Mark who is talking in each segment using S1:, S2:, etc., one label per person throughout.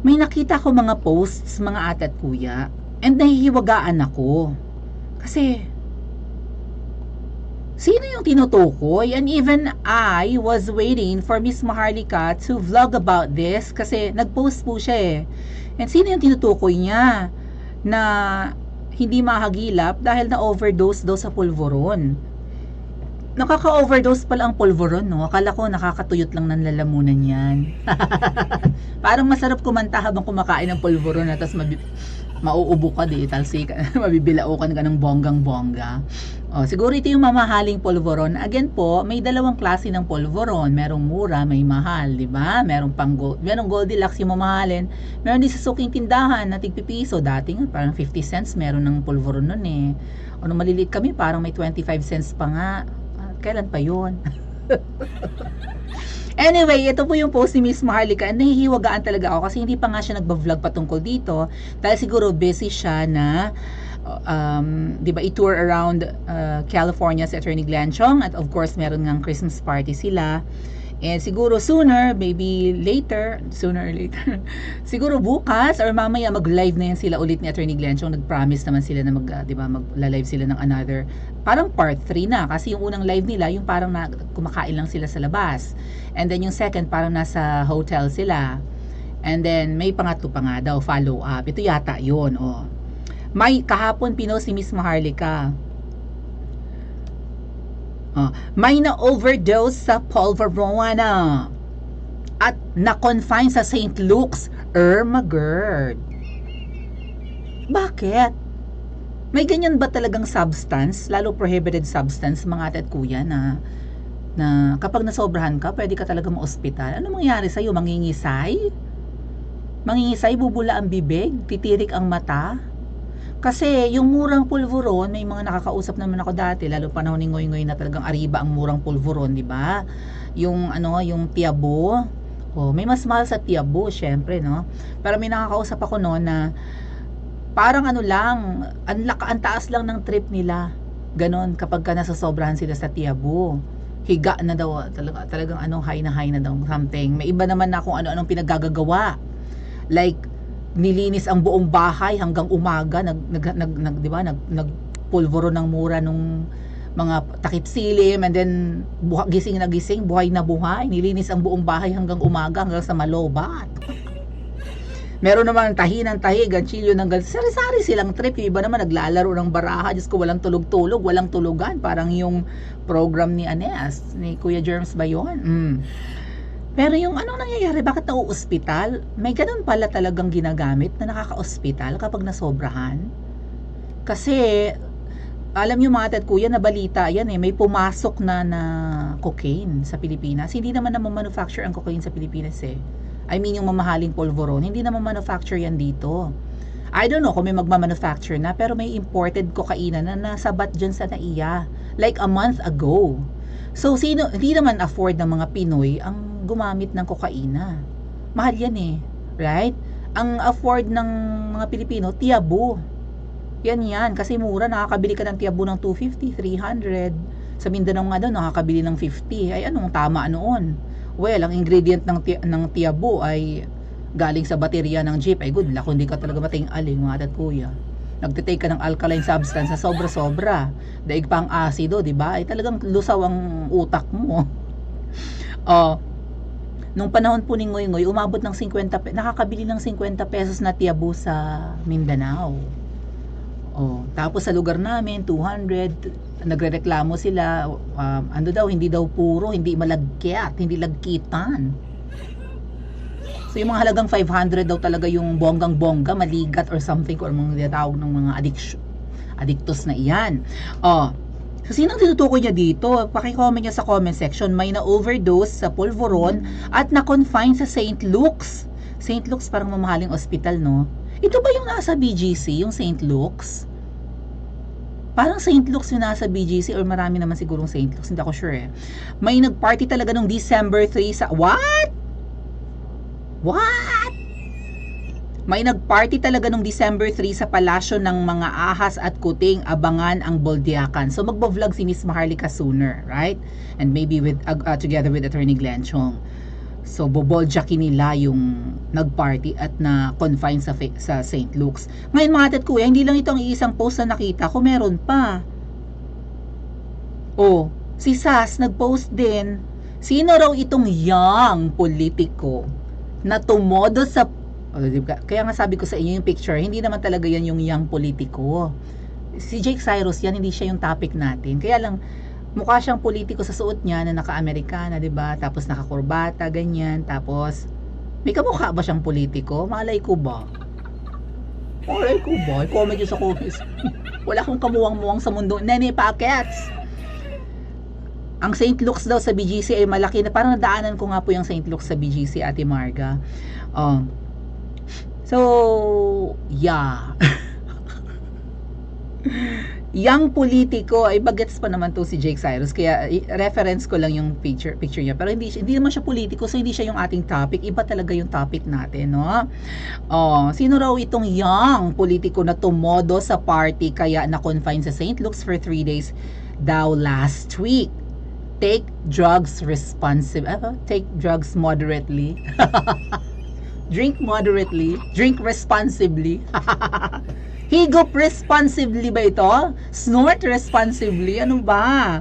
S1: may nakita ko mga posts, mga ate at kuya, and nahihiwagaan ako. Kasi, sino yung tinutukoy? And even I was waiting for Miss Maharlika to vlog about this kasi nag-post po siya eh. And sino yung tinutukoy niya na hindi mahagilap dahil na-overdose daw sa pulveron? Nakaka-overdose pala ang pulveron, no? Akala ko nakakatuyot lang ng lalamunan yan. Parang masarap kumanta habang kumakain ng pulveron na tapos mauubo ka di, talsik, mabibilaukan ka ng bonggang-bongga. O, siguro ito yung mamahaling pulveron. Again po, may dalawang klase ng pulveron. Merong mura, may mahal, di ba? Merong Goldilocks yung mamahalin. Meron din sa suking tindahan na tigpipiso. Dati nga, parang 50 cents meron ng pulveron nun eh. O, nung maliliit kami, parang may 25 cents pa nga. Kailan pa yun? Anyway, ito po yung post ni Miss Maharlika. Nahihiwagaan talaga ako kasi hindi pa nga siya nagba-vlog patungkol dito dahil siguro busy siya na di ba, i-tour around California si Attorney Glenn Chong, at of course meron ngang Christmas party sila. And siguro sooner, maybe later, sooner or later, siguro bukas or mamaya mag-live na yan sila ulit ni Attorney Glenn Chong. Nag-promise naman sila na mag-live sila ng another, parang part 3 na. Kasi yung unang live nila, yung parang kumakain lang sila sa labas. And then yung second, parang nasa hotel sila. And then may pangatlo pa nga daw, follow up. Ito yata yun, oh. May kahapon pinost si Miss Maharlika. May na-overdose sa pulveron at na-confine sa St. Luke's, Irma Gerd. Bakit? May ganyan ba talagang substance, lalo prohibited substance, mga ate at kuya, na kapag nasobrahan ka, pwede ka talaga ma-ospital? Ano mangyayari sa'yo? Mangingisay? Mangingisay, bubula ang bibig, titirik ang mata? Kasi yung murang pulveron, may mga nakakausap naman ako dati, lalo panahon ni Ngoy-Ngoy na talagang ariba ang murang pulveron, di ba? Yung yung Tiabo, may mas mahal sa Tiabo, syempre, no? Pero may nakakausap ako noon na parang lang, ang taas lang ng trip nila. Ganon, kapag ka nasasobrahan sila sa Tiabo. Higa na daw, talagang high na daw, something. May iba naman na kung ano-anong pinaggagawa. Like, nilinis ang buong bahay hanggang umaga, nagpulvero ng mura nung mga takip silim, and then gising na gising, buhay na buhay, nilinis ang buong bahay hanggang umaga, hanggang sa malobat. Meron naman tahi ng tahi, ganchilyo ng sari-sari silang trip. Yung iba naman naglalaro ng baraha, Diyos ko, walang tulog-tulog, walang tulugan, parang yung program ni Anes, ni Kuya Germs ba yun? Pero yung anong nangyayari, bakit nauospital? May ganun pala talagang ginagamit na nakaka-ospital kapag nasobrahan. Kasi, alam nyo mga ate at kuya, na balita yan may pumasok na cocaine sa Pilipinas. Hindi naman manufacture ang cocaine sa Pilipinas I mean yung mamahaling pulveron, hindi naman manufacture yan dito. I don't know kung may magmamanufacture na, pero may imported cocaine na nasabat dyan sa NAIA. Like a month ago. So, hindi naman afford ng mga Pinoy ang gumamit ng kokaina. Mahal yan right? Ang afford ng mga Pilipino, Tiabo. Yan, kasi mura, nakakabili ka ng Tiabo ng 250, 300. Sa Mindanao nga daw, nakakabili ng 50. Ay, anong tama noon? Well, ang ingredient ng Tiabo ay galing sa baterya ng jeep. Ay, good luck, hindi ka talaga mating-aling, mga tat kuya. Nagtitake ka ng alkaline substance sa sobra-sobra. Daig pa ang asido, di ba? Ay talagang lusaw ang utak mo. Nung panahon po ni Ngoy-Ngoy, umabot ng 50 nakakabili ng 50 pesos na Tiabo sa Mindanao. Tapos sa lugar namin, 200, nagrereklamo sila, hindi daw puro, hindi malagkit, hindi lagkitan. So yung mga halagang 500 daw talaga yung bonggang-bongga, maligat or something, or mga tawag ng mga addictus na iyan. So sinong tinutukoy niya dito? Paki-comment niya sa comment section. May na-overdose sa pulveron at na-confine sa St. Luke's. St. Luke's parang mamahaling ospital, no? Ito ba yung nasa BGC, yung St. Luke's? Parang St. Luke's yung nasa BGC, or marami naman sigurong St. Luke's, hindi ako sure May nag-party talaga nung December 3 sa... What? May nag-party talaga nung December 3 sa palasyo ng mga ahas at kuting, abangan ang Boldiakan. So magbo-vlog si Miss Maharlika sooner, right? And maybe with together with Attorney Glenn Chong. So, boboljakin nila yung nag-party at na-confine sa St. Luke's. Ngayon mga ate at kuya, hindi lang ito ang iisang post na nakita ko, meron pa. Oh, si Sas nag-post din. Sino raw itong young politiko na tumodo sa... Oh, diba? Kaya nga sabi ko sa inyo yung picture, hindi naman talaga yan yung young politiko. Si Jake Cyrus yan, hindi siya yung topic natin. Kaya lang, mukha siyang politiko sa suot niya na naka-Amerikana, 'di ba? Tapos naka-kurbata, ganyan. Tapos may kamukha ba siyang politiko? Malay ko ba? Malay ko ba? I-comment nyo sa comments. Wala akong kamuwang-muwang sa mundo. Nene Packets! Ang St. Luke's daw sa BGC ay malaki na. Parang nadaanan ko nga po yung St. Luke's sa BGC, Ate Marga. So, yeah. Young politiko ay bagets pa naman to si Jake Cyrus, kaya reference ko lang yung picture niya, pero hindi naman siya politiko, so hindi siya yung ating topic. Iba talaga yung topic natin, no? Sino raw itong young politiko na tumodo sa party kaya na-confine sa St. Luke's for 3 days daw last week? Take drugs moderately. Drink moderately, drink responsibly. Higop responsibly ba ito? Snort responsibly? Ano ba?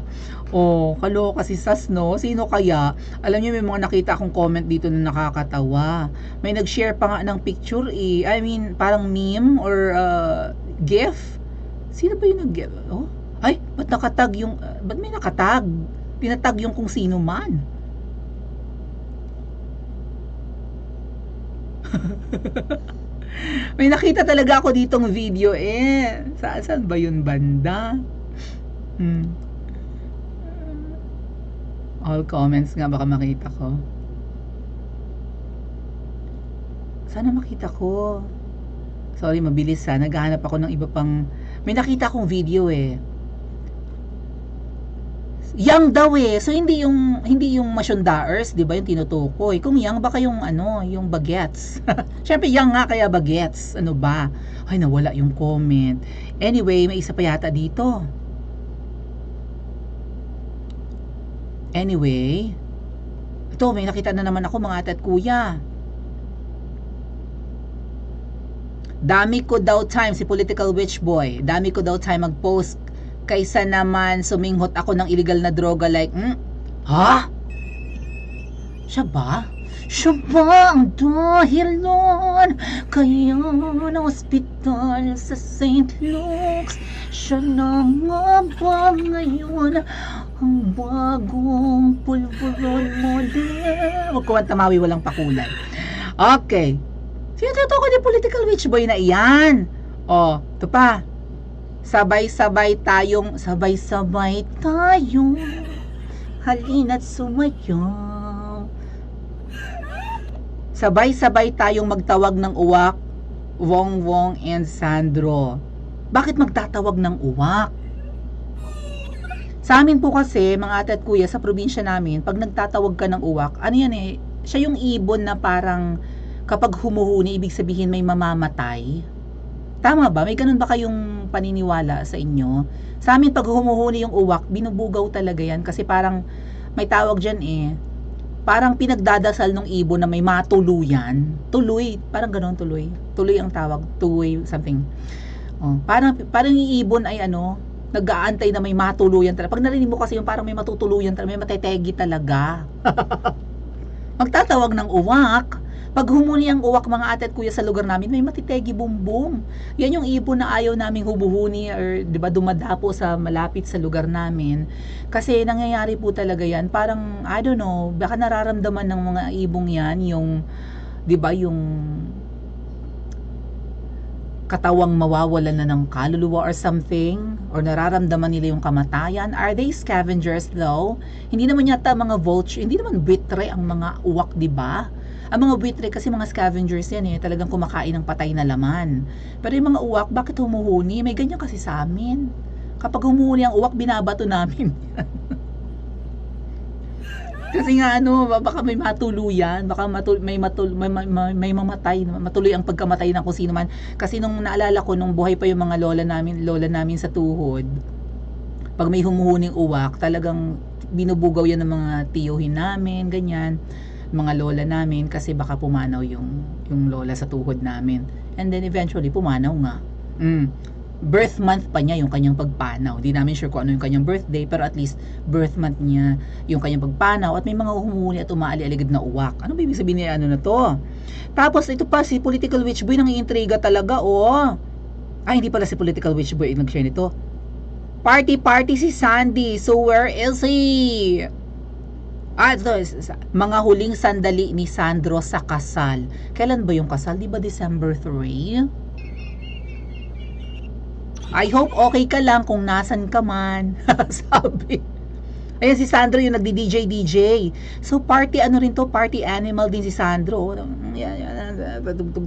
S1: Kaloka si Sas, no? Sino kaya? Alam niyo, may mga nakita akong comment dito na nakakatawa. May nag-share pa nga ng picture I mean, parang meme or gif. Sino ba yung nag-gif? Ay, ba't nakatag yung... ba't may nakatag? Pinatag yung kung sino man. May nakita talaga ako ditong video saan ba yun banda? All comments nga, baka makita ko. Sana makita ko. Sorry, mabilis naghahanap ako ng iba pang... May nakita akong video Young daw so hindi yung masyondaers, 'di ba, yung tinutukoy. Kung young baka yung yung bagets. Syempre young nga kaya bagets. Ano ba? Ay, nawala yung comment. Anyway, may isa pa yata dito. Anyway, ito may nakita na naman ako mga ate at kuya. Dami ko daw time si political witch boy. Dami ko daw time mag-post kaysa naman suminghot ako ng illegal na droga like, ha? Siya ba? Siya ba ang dahil nun? Kaya na ospital sa St. Luke's. Siya na nga ba ngayon ang bagong pulburon model? Huwag ko ang tamawi, walang pakulay. Okay. Sino tutukoy ni political witch boy na iyan? Ito pa. Sabay-sabay tayong halina't sumayaw. Sabay-sabay tayong magtawag ng uwak, Wong and Sandro. Bakit magtatawag ng uwak? Sa amin po kasi, mga ate at kuya, sa probinsya namin, pag nagtatawag ka ng uwak, ano yan siya yung ibon na parang kapag humuhuni, ibig sabihin may mamamatay. Tama ba? May ganun ba kayong paniniwala sa inyo? Sa amin, pag humuhuni yung uwak, binubugaw talaga yan. Kasi parang, may tawag dyan parang pinagdadasal ng ibon na may matuluyan. Tuloy. Parang ganun, tuloy. Tuloy ang tawag. Tuloy, something. Parang yung ibon ay nag-aantay na may matuluyan talaga. Pag narinig mo kasi yung parang may matutuluyan talaga, may matetegi talaga. Magtatawag ng uwak. Pag humuni ang uwak, mga ate at kuya, sa lugar namin, may matitegi bumbong. Yan yung ibon na ayaw naming humuhuni or 'di ba dumadapo sa malapit sa lugar namin. Kasi nangyayari po talaga yan. Parang I don't know, baka nararamdaman ng mga ibong yan yung 'di ba yung katawang mawawalan na ng kaluluwa or something, or nararamdaman nila yung kamatayan. Are they scavengers though? Hindi naman yata mga vulture, hindi naman buitre ang mga uwak, 'di ba? Ang mga buitre kasi mga scavengers yan talagang kumakain ng patay na laman. Pero yung mga uwak, bakit humuhuni? May ganyan kasi sa amin. Kapag humuhuni ang uwak, binabato namin. Kasi nga baka may matuluyan, baka may mamatay, matuloy ang pagkamatay ng kung sino man. Kasi nung naalala ko, nung buhay pa yung mga lola namin sa tuhod, pag may humuhuning uwak, talagang binubugaw yan ng mga tiyuhin namin, ganyan. mga lola namin kasi baka pumanaw yung lola sa tuhod namin. And then eventually pumanaw nga. Birth month pa niya yung kanyang pagpanaw. Di namin sure kung ano yung kanyang birthday, pero at least birth month niya yung kanyang pagpanaw. At may mga humuli at umaali-aligid na uwak. Ano ba ibig sabihin niya ano na to? Tapos ito pa, si Political Witch Boy nangiintriga talaga, oh. Ay, hindi pala si Political Witch Boy nag-share nito. Party si Sandy. So where is he? Ito, mga huling sandali ni Sandro sa kasal. Kailan ba yung kasal? Di ba December 3? I hope okay ka lang kung nasan ka man. Sabi. Ayan si Sandro yung nagdi-DJ. So party ano rin to? Party animal din si Sandro.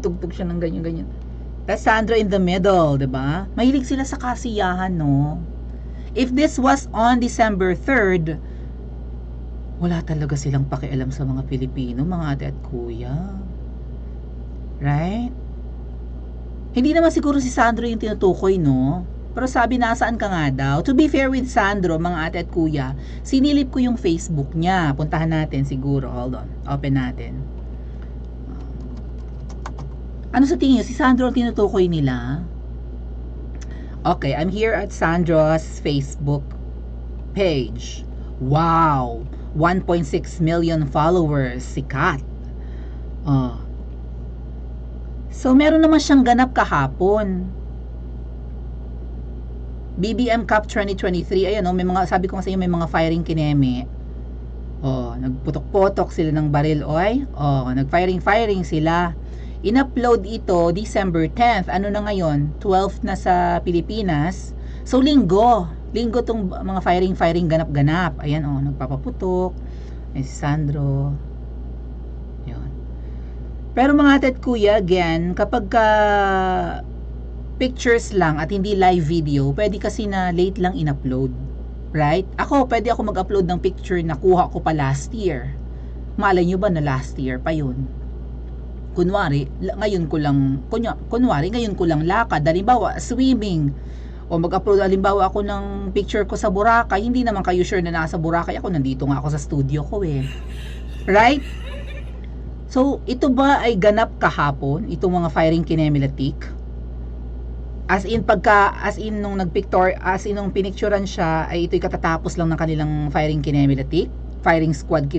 S1: Tugtog siya ng ganyan-ganyan. That's Sandro in the middle, diba? Mahilig sila sa kasiyahan, no? If this was on December 3rd, wala talaga silang pakialam sa mga Pilipino, mga ate at kuya. Right? Hindi naman siguro si Sandro yung tinutukoy, no? Pero sabi, nasaan ka nga daw? To be fair with Sandro, mga ate at kuya, sinilip ko yung Facebook niya. Puntahan natin siguro. Hold on. Open natin. Ano sa tingin niyo? Si Sandro ang tinutukoy nila? Okay, I'm here at Sandro's Facebook page. Wow! 1.6 million followers. Sikat. So, meron naman siyang ganap kahapon. BBM Cup 2023. Ayan, may mga, sabi ko nga sa inyo, may mga firing kineme. Nagputok-potok sila ng baril oy. Nag-firing sila. In-upload ito December 10th. Ano na ngayon? 12th na sa Pilipinas. So, linggo tong mga firing ganap-ganap. Ayan, nagpapaputok. Ay, si Sandro. Yun. Pero mga ate at kuya, again, kapag pictures lang at hindi live video, pwede kasi na late lang in-upload. Right? Pwede ako mag-upload ng picture na kuha ko pa last year. Malay nyo ba na last year pa yun? Kunwari, ngayon ko lang lakad, halimbawa, swimming, o mag-upload, halimbawa ako ng picture ko sa Boracay, hindi naman kayo sure na nasa Boracay ako, nandito nga ako sa studio ko Right? So, ito ba ay ganap kahapon, itong mga firing kinemilatik? As in nung nung pinicturean siya, ay ito'y katatapos lang ng kanilang firing kinemilatik? Firing squad.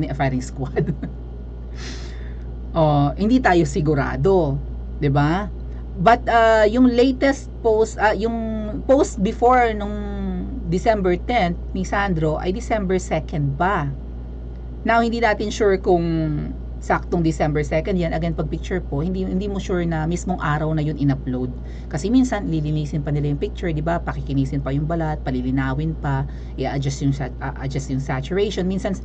S1: Hindi tayo sigurado, 'di ba? But yung latest post, yung post before nung December 10th ni Sandro ay December 2nd ba? Now hindi natin sure kung saktong December 2nd yan. Again, pag picture po, hindi mo sure na mismong araw na yun in-upload. Kasi minsan lilinisin pa nila yung picture, 'di ba? Pakikinisin pa yung balat, palilinawin pa, i-adjust yung saturation. Minsan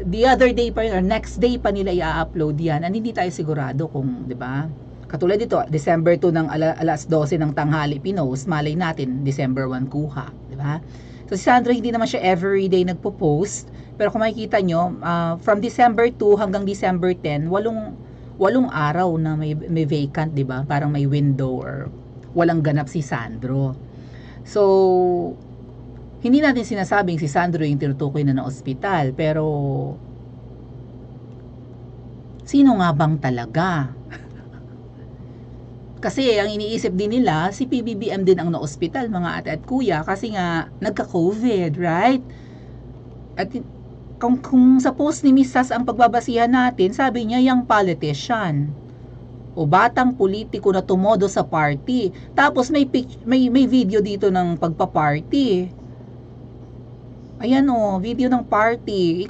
S1: the other day pa yun or next day pa nila i-upload yan, and hindi tayo sigurado kung, 'di ba? Katulad dito, December 2 ng alas 12 ng tanghali pinost, malay natin December 1 kuha, 'di ba? So si Sandro hindi naman siya everyday nagpo-post, pero kung makikita nyo, from December 2 hanggang December 10, walong araw na may vacant, 'di ba? Parang may window or walang ganap si Sandro. So hindi natin sinasabing si Sandro yung tinutukoy na ospital, pero sino nga bang talaga? Kasi ang iniisip din nila, si PBBM din ang na-ospital, mga ate at kuya, kasi nga nagka-COVID, right? At kung sa post ni Mrs. ang pagbabasihan natin, sabi niya, young politician o batang politiko na tumodo sa party. Tapos may video dito ng pagpa-party. Ayan video ng party.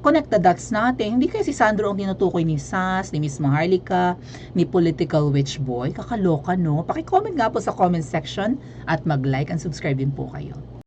S1: Connect the dots natin. Hindi kasi si Sandro ang tinutukoy ni Sas, ni Miss Maharlika, ni Political Witch Boy. Kakaloka, no? Paki-comment nga po sa comment section at mag-like and subscribe din po kayo.